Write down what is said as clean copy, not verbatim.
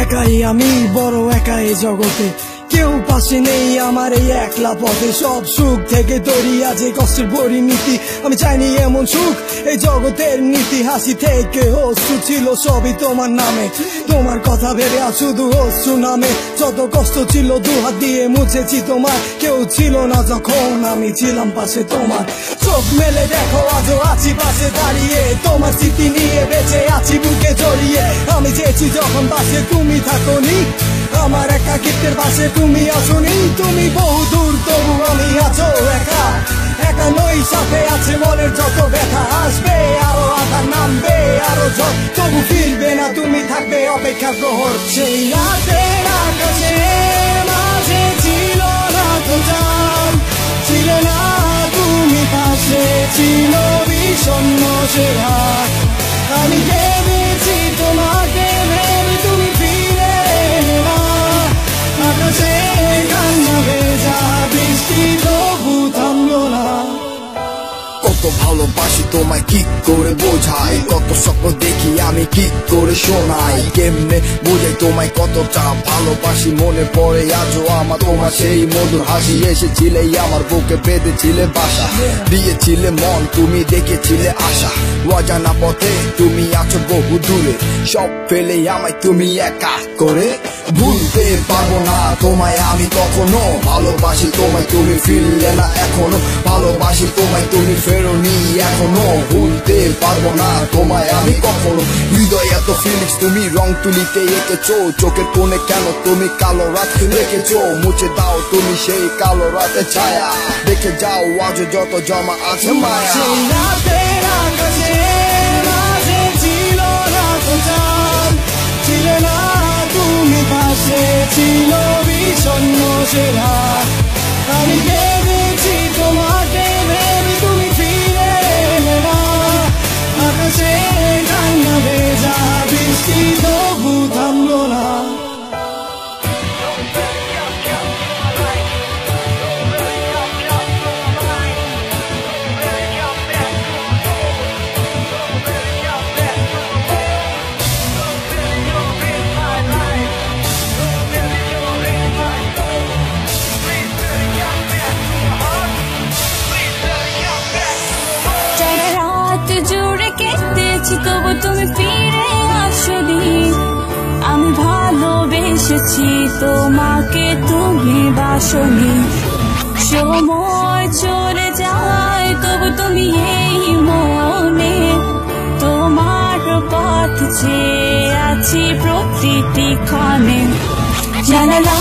একাই আমি বড় একাই জগতে, কেউ পাশে নেই আমার এই একলা পথে। সব সুখ থেকে দরিয়া যে কষ্টের পরিণতি, আমি চাইনি এমন সুখ এই জগতের নীতি। হাসি থেকে অশ্রু ছিল সবই তোমার নামে, তোমার কথা ভেবে আর শুধু অশ্রু নামে। যত কষ্ট ছিল দুহাত দিয়ে মুছেছি তোমার, কেউ ছিল না যখন আমি ছিলাম পাশে তোমার। চোখ মেলে দেখো আজও আছি পাশে দাঁড়িয়ে, তোমার স্মৃতি নিয়ে বেঁচে আছি বুকে জড়িয়ে। আমি চেয়েছি যখন পাশে তুমি থাকোনি, আমার একাকিত্বের পাশে তুমি আসোনি। তুমি বহু দূর তবু আমি আছো একা, একা নই সাথে আছে মনের যত ব্যথা। আসবে আরো আধার নামবে আরো ঝড়, তবু ফিরবে না তুমি, থাকবে অপেক্ষা প্রহর। সেই রাতের আকাশে মাঝে ছিল না তো চাঁদ, ছিলে না তুমি পাশে, ছিল বিষণ্ণ সে রাত। আমি ভেবেছি তোমাকে ভেবে তুমি ফিরে এলে না, আকাশে কান্না ভেজা বৃষ্টি তবু থামলো না। কত ভালোবাসি তোমায় কি করে বোঝাই, কত স্বপ্ন দেখি আমি কি করে শোনাই। কেমনে বোঝাই তোমায় কতটা ভালোবাসি, মনে পড়ে আজও আমার তোমার সেই মধুর হাসি। এসেছিলে আমার বুকে বেঁধেছিলে বাসা, দিয়েছিলে মন তুমি দেখেছিলে আশা। অজানা পথে তুমি আছো বহু দূরে, সব ফেলে আমায় তুমি একা করে। ভুলতে পারবো না তোমায় আমি কখনো, ভালোবাসি তোমায় তুমি ফিরলে না এখনো। ভালোবাসি তোমায় তুমি ফেরোনি এখনো, ভুলতে পারবো না তোমায় আমি কখনো। হৃদয় এত ফিলিংস তুমি রং তুলিতে এঁকেছো, চোখের কোণে কেন তুমি কালো রাত রেখেছো। মুছে দাও তুমি সেই কালো রাতের ছায়া, দেখে যাও আজ যত জমা আছে মায়া। সেই রাতের আকাশে মাঝে ছিল না তো চাঁদ, ছিলে না তুমি পাশে, ছিল বিষণ্ণ সে রাত। আমি ভেবেছি তোমাকে ভেবে তুমি ফিরে এলে না, আকাশে কান্না ভেজা বৃষ্টি তবু থামলো না। তবু তুমি ফিরে আসোনি, আমি ভালোবেসেছি তোমাকে তুমি বাসনি। সময় চলে যায় তবু তুমি এই মনে, তোমার পথ চেয়ে আছি প্রতিটি ক্ষণে। জানালা